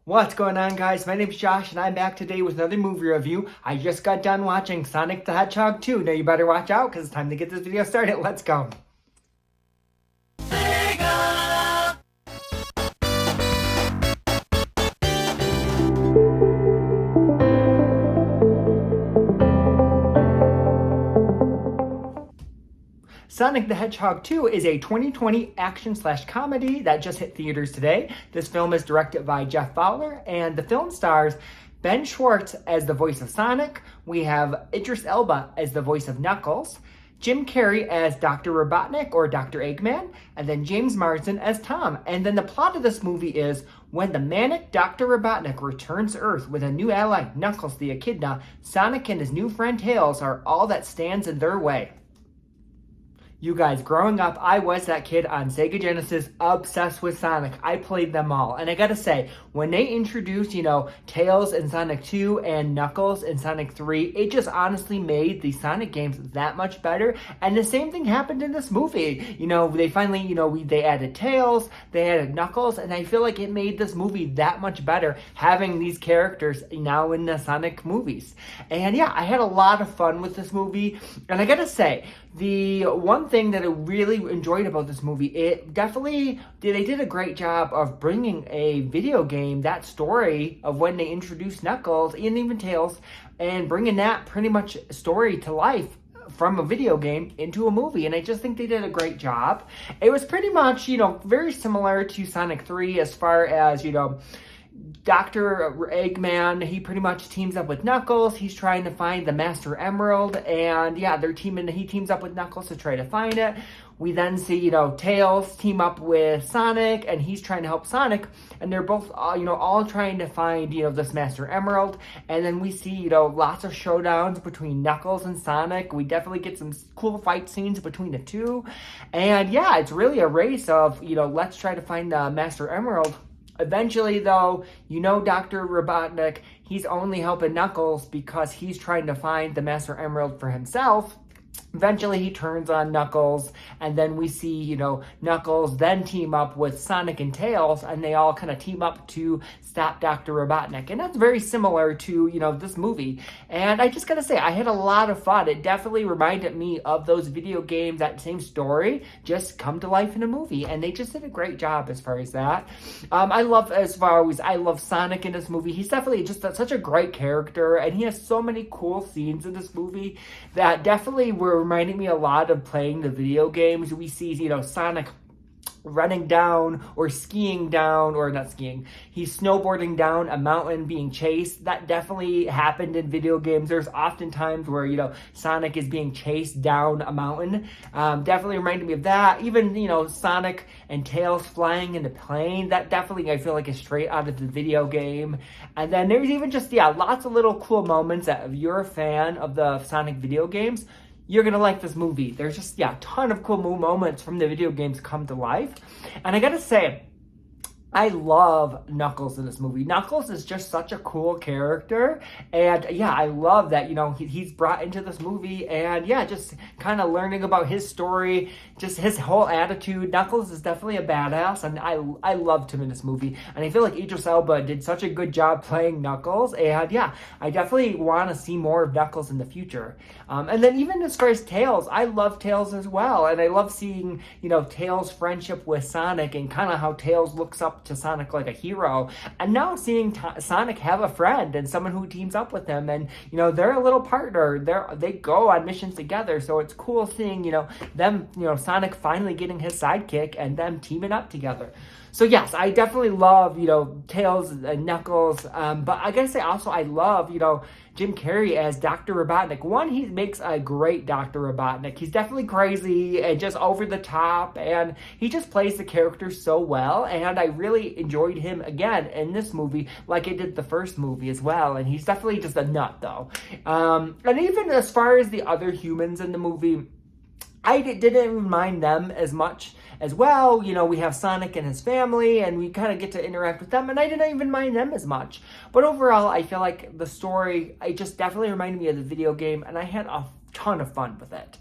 What's going on, guys? My name's Josh and I'm back today with another movie review. I just got done watching Sonic the Hedgehog 2. Now you better watch out because it's time to get this video started. Let's go. Sonic the Hedgehog 2 is a 2020 action/comedy that just hit theaters today. This film is directed by Jeff Fowler, and the film stars Ben Schwartz as the voice of Sonic. We have Idris Elba as the voice of Knuckles, Jim Carrey as Dr. Robotnik or Dr. Eggman, and then James Marsden as Tom. And then the plot of this movie is when the manic Dr. Robotnik returns to Earth with a new ally, Knuckles the Echidna, Sonic and his new friend Tails are all that stands in their way. You guys, growing up, I was that kid on Sega Genesis obsessed with Sonic. I played them all. And I gotta say, when they introduced, Tails in Sonic 2 and Knuckles in Sonic 3, it just honestly made the Sonic games that much better. And the same thing happened in this movie. They finally, they added Tails, they added Knuckles, and I feel like it made this movie that much better having these characters now in the Sonic movies. And yeah, I had a lot of fun with this movie. And I gotta say, the one thing that I really enjoyed about this movie, they did a great job of bringing a video game, that story of when they introduced Knuckles and even Tails, and bringing that pretty much story to life from a video game into a movie. And I just think they did a great job. It was pretty much, very similar to Sonic 3 as far as, Dr. Eggman, he pretty much teams up with Knuckles. He's trying to find the Master Emerald, and yeah, he teams up with Knuckles to try to find it. We then see, Tails team up with Sonic, and he's trying to help Sonic, and they're both, all trying to find, this Master Emerald. And then we see, lots of showdowns between Knuckles and Sonic. We definitely get some cool fight scenes between the two. And yeah, it's really a race of, let's try to find the Master Emerald. Eventually, though, Dr. Robotnik, he's only helping Knuckles because he's trying to find the Master Emerald for himself. Eventually, he turns on Knuckles, and then we see, Knuckles then team up with Sonic and Tails, and they all kind of team up to stop Dr. Robotnik. And that's very similar to, this movie. And I just gotta say, I had a lot of fun. It definitely reminded me of those video games, that same story, just come to life in a movie. And they just did a great job as far as that. I love Sonic in this movie. He's definitely just such a great character, and he has so many cool scenes in this movie that definitely were reminding me a lot of playing the video games. We see, Sonic running down or skiing down, or not skiing, he's snowboarding down a mountain being chased. That definitely happened in video games. There's often times where, Sonic is being chased down a mountain. Definitely reminded me of that. Even, Sonic and Tails flying in the plane, that definitely I feel like is straight out of the video game. And then there's even just, lots of little cool moments that if you're a fan of the Sonic video games, you're going to like this movie. There's just, a ton of cool moments from the video games come to life. And I got to say, I love Knuckles in this movie. Knuckles is just such a cool character. And yeah, I love that, he's brought into this movie. And yeah, just kind of learning about his story, just his whole attitude. Knuckles is definitely a badass, and I loved him in this movie. And I feel like Idris Elba did such a good job playing Knuckles. And yeah, I definitely want to see more of Knuckles in the future. And then even as far as Tails, I love Tails as well. And I love seeing, Tails' friendship with Sonic and kind of how Tails looks up to Sonic like a hero, and now seeing Sonic have a friend and someone who teams up with him, and they're a little partner. They go on missions together, so it's cool seeing them, Sonic finally getting his sidekick and them teaming up together. So yes, I definitely love Tails and Knuckles, but I gotta say also I love Jim Carrey as Dr. Robotnik. One, he makes a great Dr. Robotnik. He's definitely crazy and just over the top, and he just plays the character so well, and I really enjoyed him again in this movie like I did the first movie as well, and he's definitely just a nut though. And even as far as the other humans in the movie, I didn't even mind them as much as well. We have Sonic and his family, and we kind of get to interact with them, and I didn't even mind them as much. But overall, I feel like the story, it just definitely reminded me of the video game, and I had a ton of fun with it.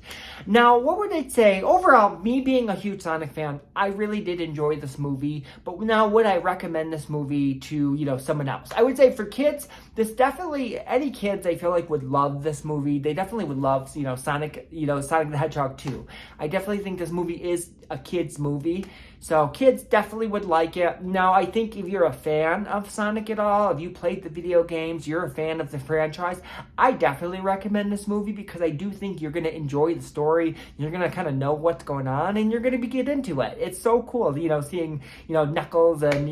Now, what would I say? Overall, me being a huge Sonic fan, I really did enjoy this movie. But now, would I recommend this movie to, someone else? I would say for kids, this definitely, any kids I feel like would love this movie. They definitely would love, Sonic the Hedgehog 2. I definitely think this movie is a kid's movie. So kids definitely would like it. Now, I think if you're a fan of Sonic at all, if you played the video games, you're a fan of the franchise, I definitely recommend this movie because I do think you're going to enjoy the story. You're going to kind of know what's going on and you're going to get into it. It's so cool, seeing, Knuckles and,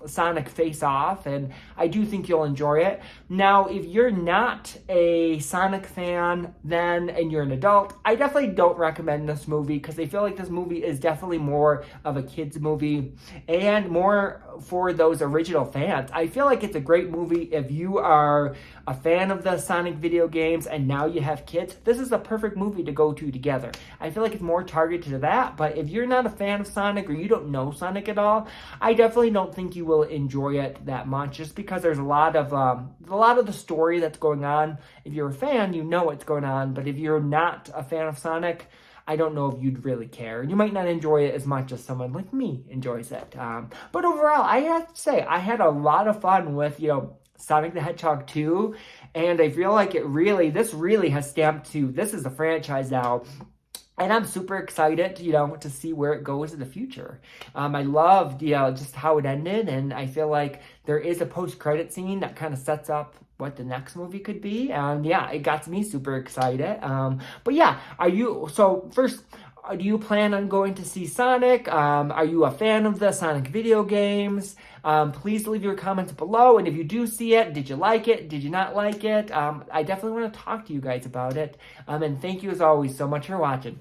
Sonic face off, and I do think you'll enjoy it. Now, if you're not a Sonic fan and you're an adult, I definitely don't recommend this movie because I feel like this movie is definitely more of a kids movie and more for those original fans. I feel like it's a great movie if you are a fan of the Sonic video games and now you have kids. This is a perfect movie to go to together. I feel like it's more targeted to that, but if you're not a fan of Sonic or you don't know Sonic at all, I definitely don't think you will enjoy it that much just because there's a lot of the story that's going on. If you're a fan, you know what's going on, but if you're not a fan of Sonic, I don't know if you'd really care. You might not enjoy it as much as someone like me enjoys it. But overall, I have to say, I had a lot of fun with, Sonic the Hedgehog 2. And I feel like this really has stamped to, this is a franchise now. And I'm super excited, to see where it goes in the future. I loved, just how it ended. And I feel like there is a post-credit scene that kind of sets up what the next movie could be. And yeah, it got me super excited. But yeah, first, do you plan on going to see Sonic? Are you a fan of the Sonic video games? Please leave your comments below. And if you do see it, did you like it? Did you not like it? I definitely want to talk to you guys about it. And thank you as always so much for watching.